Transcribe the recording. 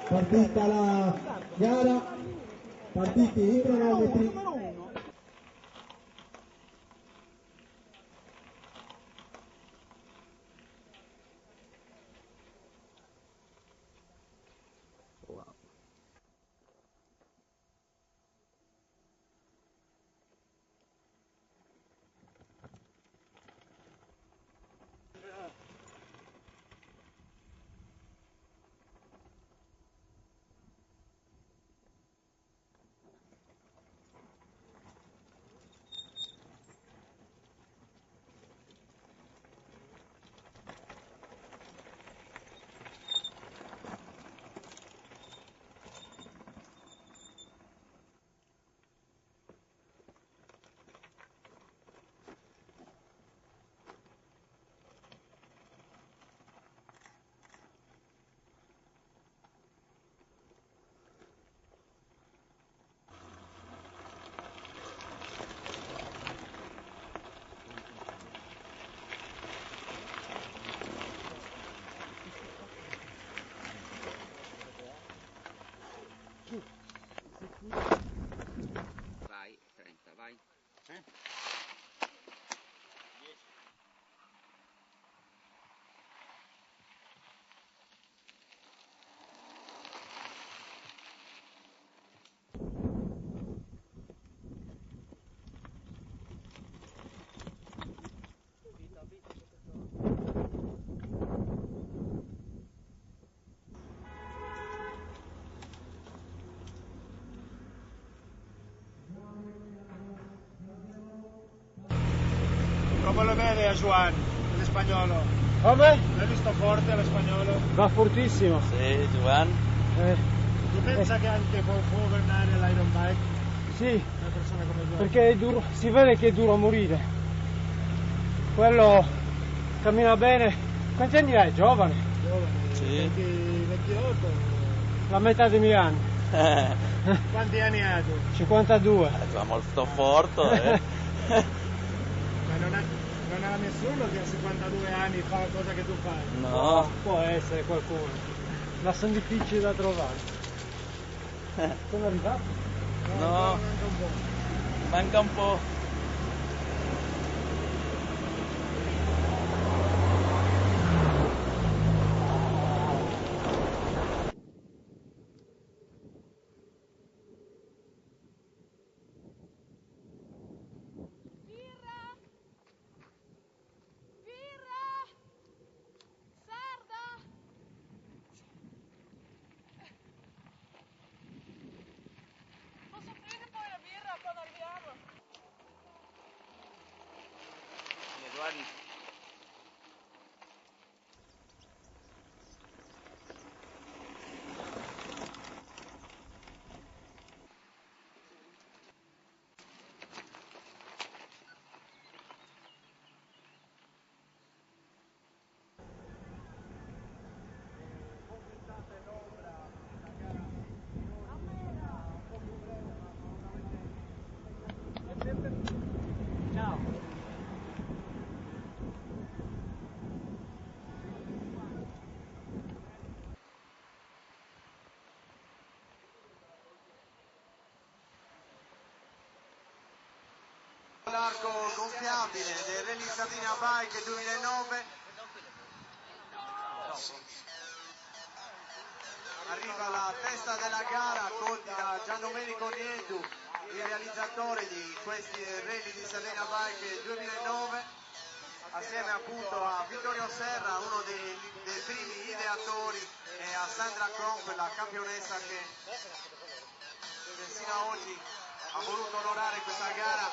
Partita la gara, partiti i cronometri. Vai, 30, vai. Come lo vede a Juan, l'espagnolo? Come? L'hai visto forte l'espagnolo? Va fortissimo. Sì, Juan. Tu pensa che anche può governare l'Iron Bike? Sì, Una persona come Juan? perché è duro, si vede che è duro a morire. Quello cammina bene. Quanti anni hai? Giovane? Giovane, Sì. 28. La metà dei miei anni. Quanti anni ha tu? 52. È molto forte, Ma non ha nessuno che a 52 anni fa cosa che tu fai? No. Può essere qualcuno, ma sono difficili da trovare. Sono arrivato? No. Manca un po'. Manca un po'. Ciao. L'arco gonfiabile del Rally Sardinia Bike 2009 arriva la testa della gara con Giandomenico Niedu, il realizzatore di questi Rally di Sardinia Bike 2009, assieme appunto a Vittorio Serra, uno dei primi ideatori, e a Sandra Cromp, la campionessa che sino a oggi ha voluto onorare questa gara.